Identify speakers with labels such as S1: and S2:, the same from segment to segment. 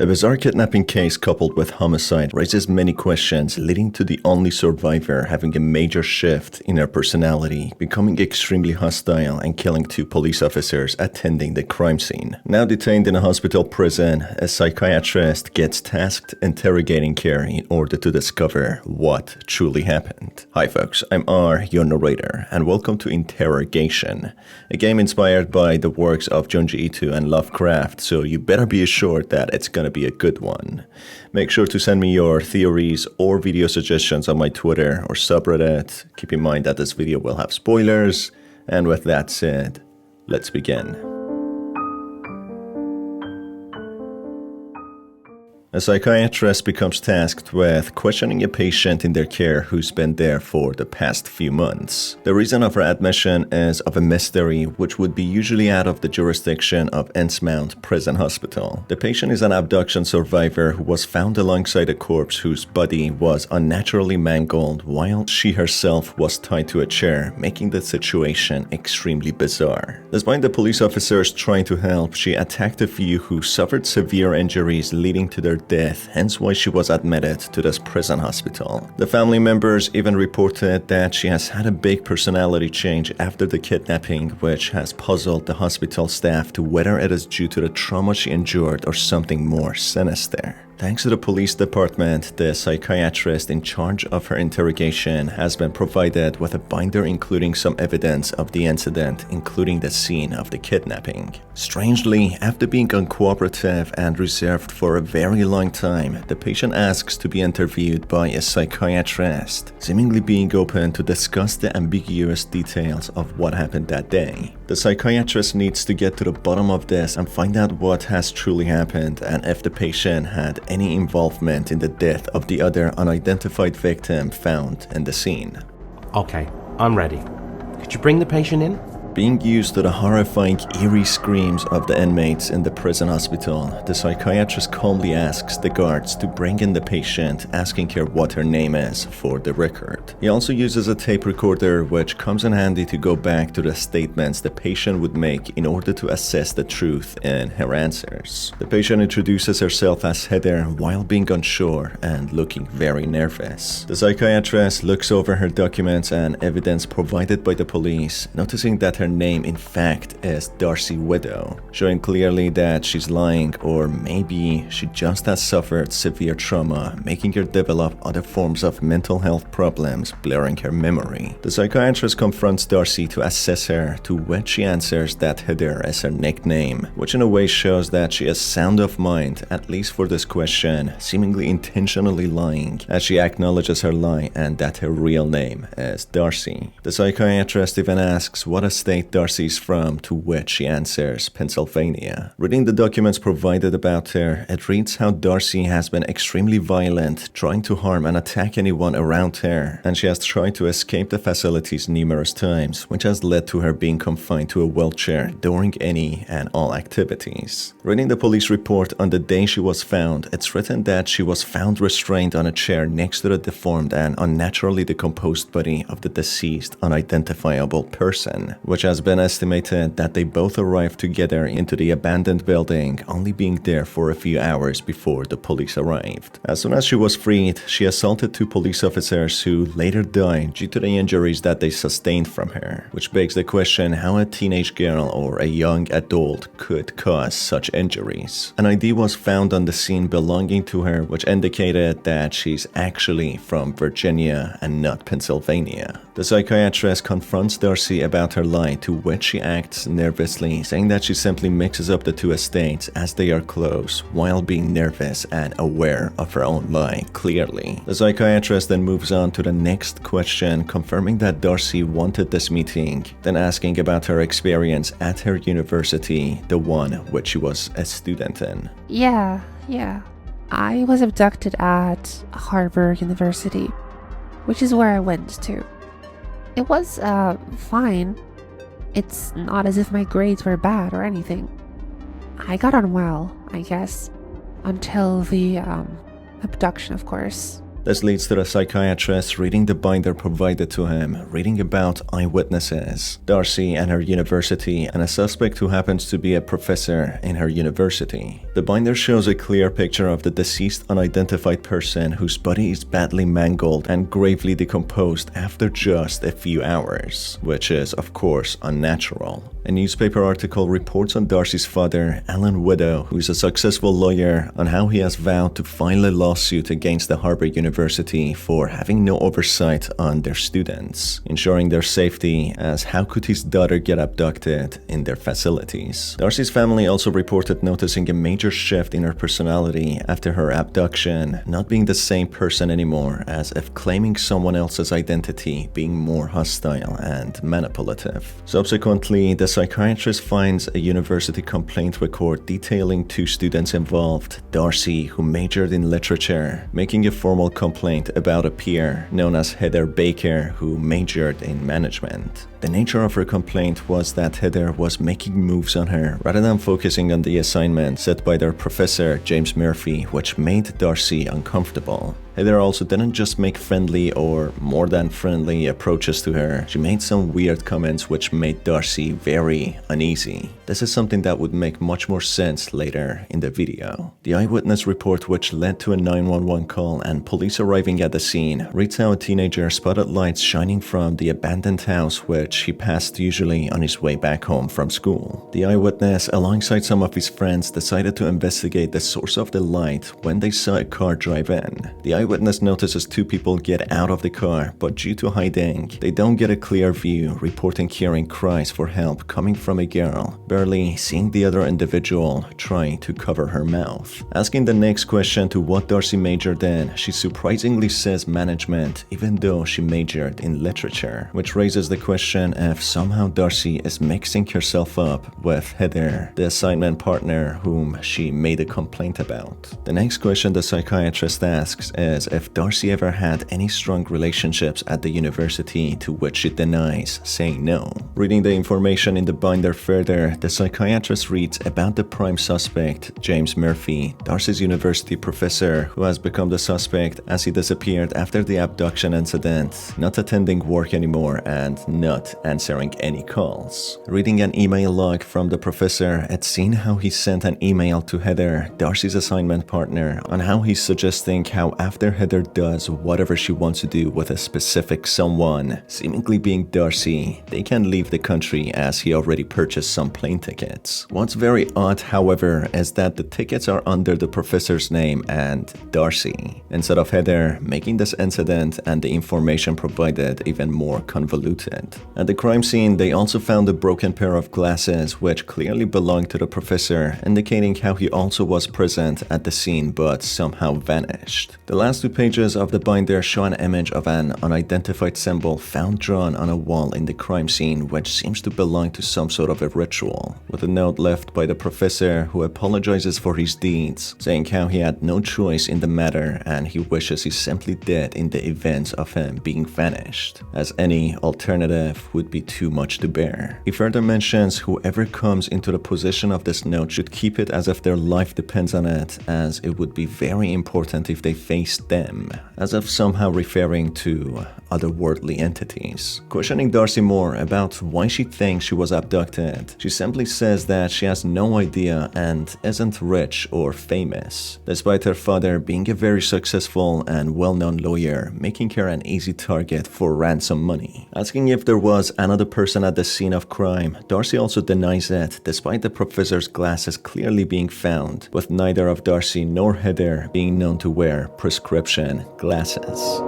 S1: A bizarre kidnapping case coupled with homicide raises many questions, leading to the only survivor having a major shift in her personality, becoming extremely hostile and killing 2 police officers attending the crime scene. Now detained in a hospital prison, a psychiatrist gets tasked interrogating her in order to discover what truly happened. Hi folks, I'm R, your narrator, and welcome to Interrogation, a game inspired by the works of Junji Ito and Lovecraft, so you better be assured that it's gonna be a good one. Make sure to send me your theories or video suggestions on my Twitter or subreddit. Keep in mind that this video will have spoilers, and with that said, let's begin. A psychiatrist becomes tasked with questioning a patient in their care who's been there for the past few months. The reason of her admission is of a mystery which would be usually out of the jurisdiction of Innsmouth Prison Hospital. The patient is an abduction survivor who was found alongside a corpse whose body was unnaturally mangled while she herself was tied to a chair, making the situation extremely bizarre. Despite the police officers trying to help, she attacked a few who suffered severe injuries leading to their death, hence why she was admitted to this prison hospital. The family members even reported that she has had a big personality change after the kidnapping, which has puzzled the hospital staff to whether it is due to the trauma she endured or something more sinister. Thanks to the police department, the psychiatrist in charge of her interrogation has been provided with a binder including some evidence of the incident, including the scene of the kidnapping. Strangely, after being uncooperative and reserved for a very long time, the patient asks to be interviewed by a psychiatrist, seemingly being open to discuss the ambiguous details of what happened that day. The psychiatrist needs to get to the bottom of this and find out what has truly happened and if the patient had any involvement in the death of the other unidentified victim found in the scene.
S2: Okay, I'm ready. Could you bring the patient in?
S1: Being used to the horrifying, eerie screams of the inmates in the prison hospital, the psychiatrist calmly asks the guards to bring in the patient, asking her what her name is for the record. He also uses a tape recorder, which comes in handy to go back to the statements the patient would make in order to assess the truth in her answers. The patient introduces herself as Heather while being unsure and looking very nervous. The psychiatrist looks over her documents and evidence provided by the police, noticing that her name in fact is Darcy Widow, showing clearly that she's lying, or maybe she just has suffered severe trauma, making her develop other forms of mental health problems, blurring her memory. The psychiatrist confronts Darcy to assess her, to which she answers that Heather is her nickname, which in a way shows that she is sound of mind, at least for this question, seemingly intentionally lying, as she acknowledges her lie and that her real name is Darcy. The psychiatrist even asks what a state Darcy's from, to which she answers Pennsylvania. Reading the documents provided about her, it reads how Darcy has been extremely violent, trying to harm and attack anyone around her, and she has tried to escape the facilities numerous times, which has led to her being confined to a wheelchair during any and all activities. Reading the police report on the day she was found, it's written that she was found restrained on a chair next to the deformed and unnaturally decomposed body of the deceased unidentifiable person, which has been estimated that they both arrived together into the abandoned building, only being there for a few hours before the police arrived. As soon as she was freed, she assaulted 2 police officers who later died due to the injuries that they sustained from her, which begs the question how a teenage girl or a young adult could cause such injuries. An ID was found on the scene belonging to her, which indicated that she's actually from Virginia and not Pennsylvania. The psychiatrist confronts Darcy about her lie, to which she acts nervously, saying that she simply mixes up the 2 estates as they are close, while being nervous and aware of her own lie clearly. The psychiatrist then moves on to the next question, confirming that Darcy wanted this meeting, then asking about her experience at her university, the one which she was a student in.
S3: Yeah. I was abducted at Harvard University, which is where I went to. It was, fine. It's not as if my grades were bad or anything. I got on well, I guess, until the, abduction, of course.
S1: This leads to the psychiatrist reading the binder provided to him, reading about eyewitnesses, Darcy and her university, and a suspect who happens to be a professor in her university. The binder shows a clear picture of the deceased unidentified person whose body is badly mangled and gravely decomposed after just a few hours, which is, of course, unnatural. A newspaper article reports on Darcy's father, Alan Widow, who is a successful lawyer, on how he has vowed to file a lawsuit against the Harvard University for having no oversight on their students, ensuring their safety, as how could his daughter get abducted in their facilities. Darcy's family also reported noticing a major shift in her personality after her abduction, not being the same person anymore, as if claiming someone else's identity, being more hostile and manipulative. Subsequently, the psychiatrist finds a university complaint record detailing 2 students involved, Darcy, who majored in literature, making a formal complaint about a peer known as Heather Baker, who majored in management. The nature of her complaint was that Heather was making moves on her rather than focusing on the assignment set by their professor, James Murphy, which made Darcy uncomfortable. Heather also didn't just make friendly or more than friendly approaches to her, she made some weird comments which made Darcy very uneasy. This is something that would make much more sense later in the video. The eyewitness report, which led to a 911 call and police arriving at the scene, reads how a teenager spotted lights shining from the abandoned house which he passed usually on his way back home from school. The eyewitness, alongside some of his friends, decided to investigate the source of the light when they saw a car drive in. The eyewitness notices 2 people get out of the car, but due to hiding, they don't get a clear view, reporting hearing cries for help coming from a girl, barely seeing the other individual trying to cover her mouth. Asking the next question to what Darcy majored in, she surprisingly says management, even though she majored in literature, which raises the question if somehow Darcy is mixing herself up with Heather, the assignment partner whom she made a complaint about. The next question the psychiatrist asks is if Darcy ever had any strong relationships at the university, to which she denies, saying no. Reading the information in the binder further, the psychiatrist reads about the prime suspect, James Murphy, Darcy's university professor, who has become the suspect as he disappeared after the abduction incident, not attending work anymore and not answering any calls. Reading an email log from the professor, it's seen how he sent an email to Heather, Darcy's assignment partner, on how he's suggesting how after Heather does whatever she wants to do with a specific someone, seemingly being Darcy, they can leave the country as he already purchased some plane tickets. What's very odd, however, is that the tickets are under the professor's name and Darcy, instead of Heather, making this incident and the information provided even more convoluted. At the crime scene, they also found a broken pair of glasses which clearly belonged to the professor, indicating how he also was present at the scene but somehow vanished. The last 2 pages of the binder show an image of an unidentified symbol found drawn on a wall in the crime scene, which seems to belong to some sort of a ritual, with a note left by the professor who apologizes for his deeds, saying how he had no choice in the matter and he wishes he simply did in the event of him being vanished, as any alternative would be too much to bear. He further mentions whoever comes into the possession of this note should keep it as if their life depends on it, as it would be very important if they faced them, as if somehow referring to otherworldly entities. Questioning Darcy more about why she thinks she was abducted, she simply says that she has no idea and isn't rich or famous, despite her father being a very successful and well-known lawyer, making her an easy target for ransom money. Asking if there was another person at the scene of crime, Darcy also denies it, despite the professor's glasses clearly being found, with neither of Darcy nor Heather being known to wear prescription glasses.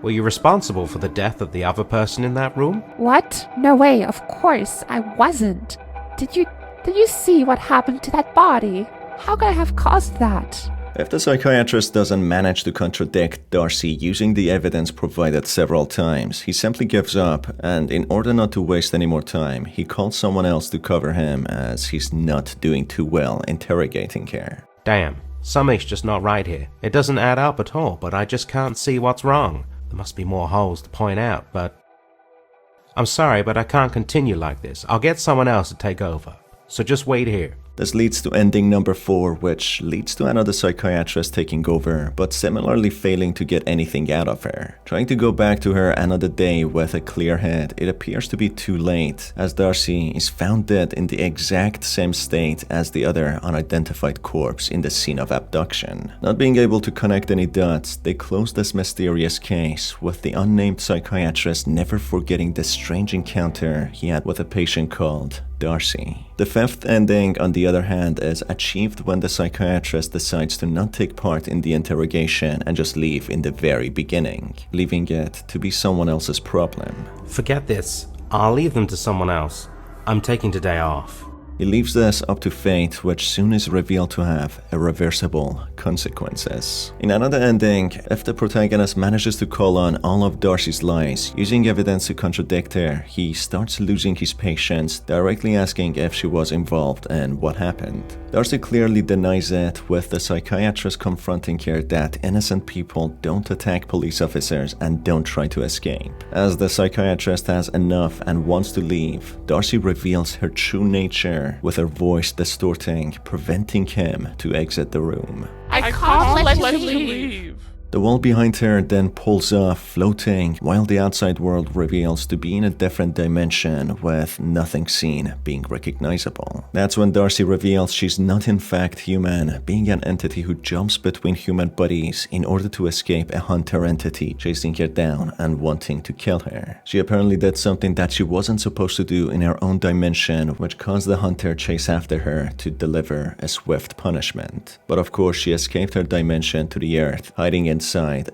S2: Were you responsible for the death of the other person in that room?
S3: What? No way, of course, I wasn't. Did you see what happened to that body? How could I have caused that?
S1: If the psychiatrist doesn't manage to contradict Darcy using the evidence provided several times, he simply gives up, and in order not to waste any more time, he calls someone else to cover him as he's not doing too well interrogating her.
S2: Damn, something's just not right here. It doesn't add up at all, but I just can't see what's wrong. There must be more holes to point out, but... I'm sorry, but I can't continue like this. I'll get someone else to take over. So just wait here.
S1: This leads to ending number 4, which leads to another psychiatrist taking over, but similarly failing to get anything out of her. Trying to go back to her another day with a clear head, it appears to be too late, as Darcy is found dead in the exact same state as the other unidentified corpse in the scene of abduction. Not being able to connect any dots, they close this mysterious case, with the unnamed psychiatrist never forgetting the strange encounter he had with a patient called Darcy. The 5th ending, on the other hand, is achieved when the psychiatrist decides to not take part in the interrogation and just leave in the very beginning, leaving it to be someone else's problem.
S2: Forget this. I'll leave them to someone else. I'm taking today off.
S1: He leaves this up to fate, which soon is revealed to have irreversible consequences. In another ending, if the protagonist manages to call on all of Darcy's lies, using evidence to contradict her, he starts losing his patience, directly asking if she was involved and what happened. Darcy clearly denies it, with the psychiatrist confronting her that innocent people don't attack police officers and don't try to escape. As the psychiatrist has enough and wants to leave, Darcy reveals her true nature, with her voice distorting, preventing him to exit the room.
S4: I can't let you leave.
S1: The wall behind her then pulls off, floating, while the outside world reveals to be in a different dimension, with nothing seen being recognizable. That's when Darcy reveals she's not in fact human, being an entity who jumps between human bodies in order to escape a hunter entity chasing her down and wanting to kill her. She apparently did something that she wasn't supposed to do in her own dimension, which caused the hunter chase after her to deliver a swift punishment. But of course, she escaped her dimension to the earth, hiding inside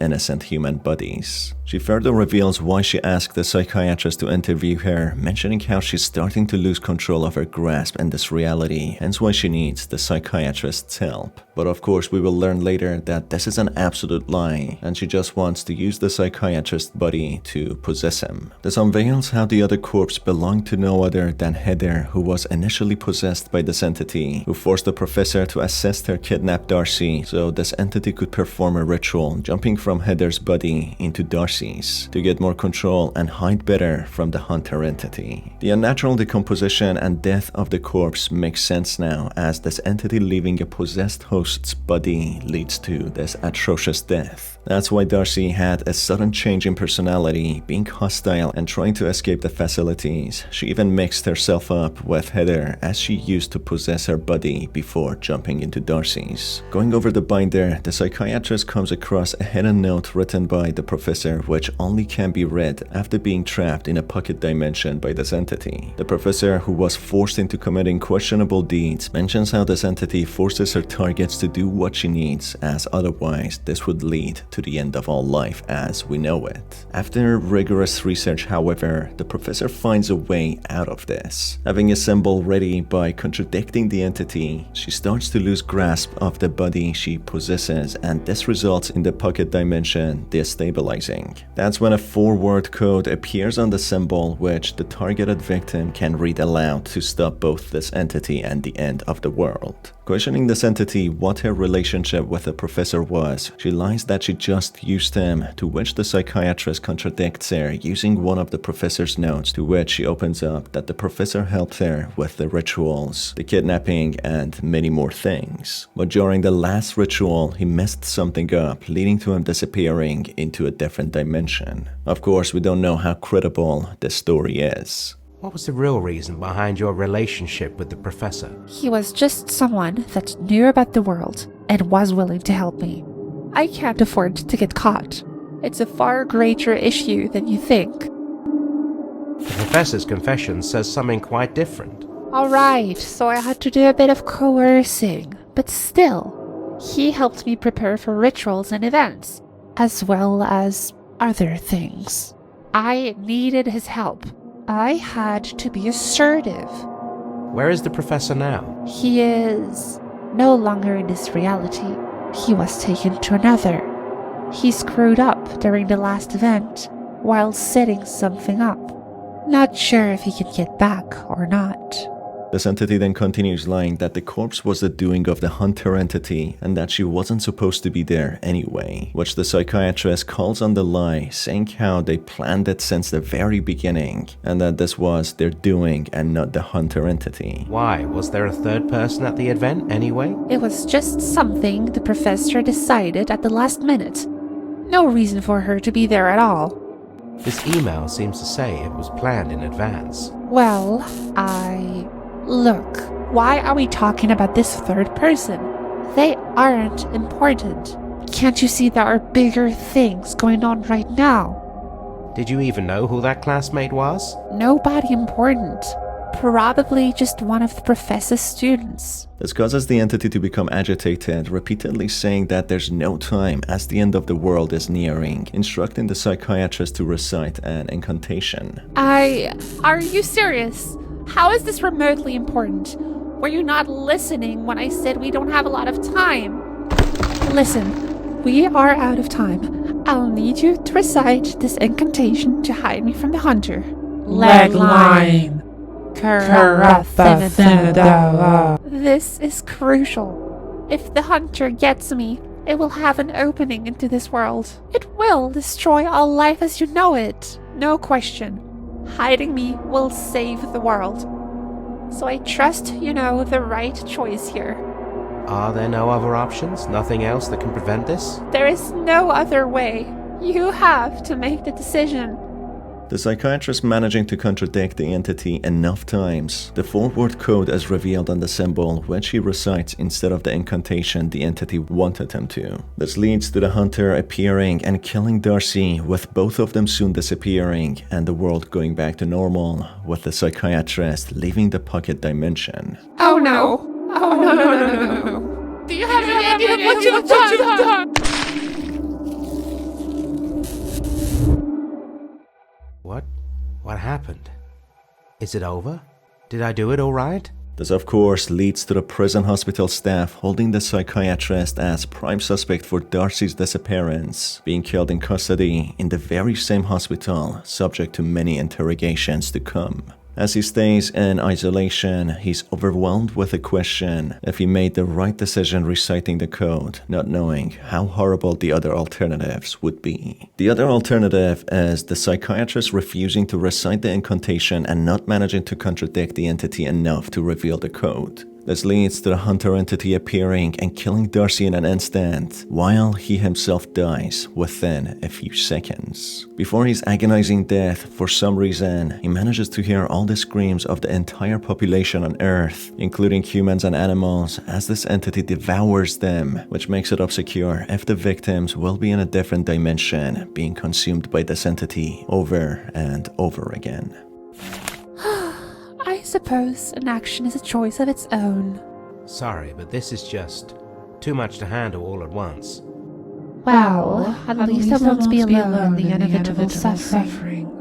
S1: innocent human bodies. She further reveals why she asked the psychiatrist to interview her, mentioning how she's starting to lose control of her grasp in this reality, hence why she needs the psychiatrist's help. But of course, we will learn later that this is an absolute lie, and she just wants to use the psychiatrist's body to possess him. This unveils how the other corpse belonged to no other than Heather, who was initially possessed by this entity, who forced the professor to assist her kidnap Darcy so this entity could perform a ritual, jumping from Heather's body into Darcy's to get more control and hide better from the hunter entity. The unnatural decomposition and death of the corpse makes sense now, as this entity leaving a possessed host's body leads to this atrocious death. That's why Darcy had a sudden change in personality, being hostile and trying to escape the facilities. She even mixed herself up with Heather, as she used to possess her body before jumping into Darcy's. Going over the binder, the psychiatrist comes across a hidden note written by the professor, which only can be read after being trapped in a pocket dimension by this entity. The professor, who was forced into committing questionable deeds, mentions how this entity forces her targets to do what she needs, as otherwise this would lead to the end of all life as we know it. After rigorous research, however, the professor finds a way out of this. Having a symbol ready by contradicting the entity, she starts to lose grasp of the body she possesses, and this results in the pocket dimension destabilizing. That's when a 4-word code appears on the symbol, which the targeted victim can read aloud to stop both this entity and the end of the world. Questioning this entity what her relationship with the professor was, she lies that she just used him, to which the psychiatrist contradicts her using one of the professor's notes, to which she opens up that the professor helped her with the rituals, the kidnapping, and many more things. But during the last ritual, he messed something up, leading to him disappearing into a different dimension. Of course, we don't know how credible this story is.
S2: What was the real reason behind your relationship with the professor?
S3: He was just someone that knew about the world and was willing to help me. I can't afford to get caught. It's a far greater issue than you think.
S2: The professor's confession says something quite different.
S3: Alright, so I had to do a bit of coercing, but still, he helped me prepare for rituals and events, as well as other things. I needed his help. I had to be assertive.
S2: Where is the professor now?
S3: He is no longer in this reality. He was taken to another. He screwed up during the last event while setting something up. Not sure if he can get back or not.
S1: This entity then continues lying that the corpse was the doing of the hunter entity and that she wasn't supposed to be there anyway, which the psychiatrist calls on the lie, saying how they planned it since the very beginning and that this was their doing and not the hunter entity.
S2: Why? Was there a third person at the event anyway?
S3: It was just something the professor decided at the last minute. No reason for her to be there at all.
S2: This email seems to say it was planned in advance.
S3: Well, Look, why are we talking about this third person? They aren't important. Can't you see there are bigger things going on right now?
S2: Did you even know who that classmate was?
S3: Nobody important. Probably just one of the professor's students.
S1: This causes the entity to become agitated, repeatedly saying that there's no time as the end of the world is nearing, instructing the psychiatrist to recite an incantation.
S3: Are you serious? How is this remotely important? Were you not listening when I said we don't have a lot of time? Listen, we are out of time. I'll need you to recite this incantation to hide me from the hunter.
S4: Leg line.
S3: This is crucial. If the hunter gets me, it will have an opening into this world. It will destroy all life as you know it. No question. Hiding me will save the world. So I trust you know the right choice here.
S2: Are there no other options? Nothing else that can prevent this?
S3: There is no other way. You have to make the decision.
S1: The psychiatrist managing to contradict the entity enough times, the forward code is revealed on the symbol which he recites instead of the incantation the entity wanted him to. This leads to the hunter appearing and killing Darcy, with both of them soon disappearing and the world going back to normal, with the psychiatrist leaving the pocket dimension.
S3: Oh no! Oh no.
S4: Do you have any idea of what you've done?
S2: What happened? Is it over? Did I do it all right?
S1: This of course leads to the prison hospital staff holding the psychiatrist as prime suspect for Darcy's disappearance, being killed in custody in the very same hospital, subject to many interrogations to come. As he stays in isolation, he's overwhelmed with the question if he made the right decision reciting the code, not knowing how horrible the other alternatives would be. The other alternative is the psychiatrist refusing to recite the incantation and not managing to contradict the entity enough to reveal the code. This leads to the hunter entity appearing and killing Darcy in an instant, while he himself dies within a few seconds. Before his agonizing death, for some reason, he manages to hear all the screams of the entire population on Earth, including humans and animals, as this entity devours them, which makes it obscure if the victims will be in a different dimension, being consumed by this entity over and over again.
S3: I suppose an action is a choice of its own.
S2: Sorry, but this is just too much to handle all at once.
S3: Well, at least I won't be alone in the inevitable suffering.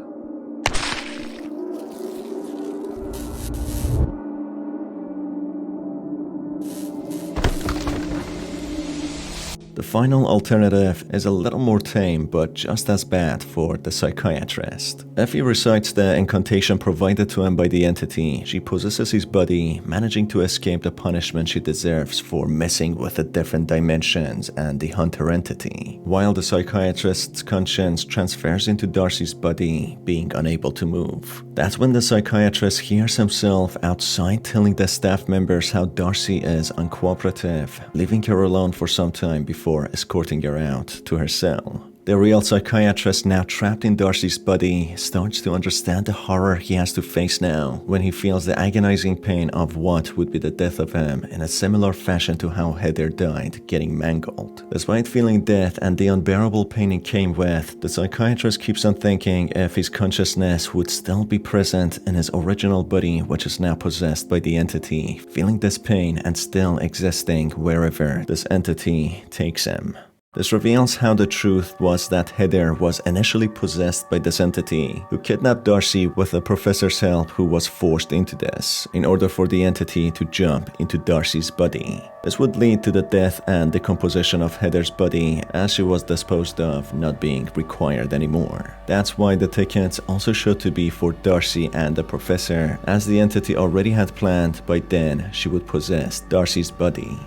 S1: The final alternative is a little more tame, but just as bad for the psychiatrist. If he recites the incantation provided to him by the entity, she possesses his body, managing to escape the punishment she deserves for messing with the different dimensions and the hunter entity, while the psychiatrist's conscience transfers into Darcy's body, being unable to move. That's when the psychiatrist hears himself outside telling the staff members how Darcy is uncooperative, leaving her alone for some time before escorting her out to her cell. The real psychiatrist, now trapped in Darcy's body, starts to understand the horror he has to face now when he feels the agonizing pain of what would be the death of him in a similar fashion to how Heather died, getting mangled. Despite feeling death and the unbearable pain it came with, the psychiatrist keeps on thinking if his consciousness would still be present in his original body, which is now possessed by the entity, feeling this pain and still existing wherever this entity takes him. This reveals how the truth was that Heather was initially possessed by this entity, who kidnapped Darcy with the professor's help, who was forced into this, in order for the entity to jump into Darcy's body. This would lead to the death and decomposition of Heather's body, as she was disposed of, not being required anymore. That's why the tickets also showed to be for Darcy and the professor, as the entity already had planned by then she would possess Darcy's body.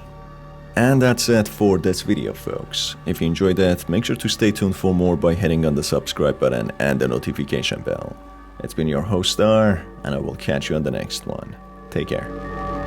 S1: And that's it for this video, folks. If you enjoyed it, make sure to stay tuned for more by hitting on the subscribe button and the notification bell. It's been your host Star, and I will catch you on the next one. Take care.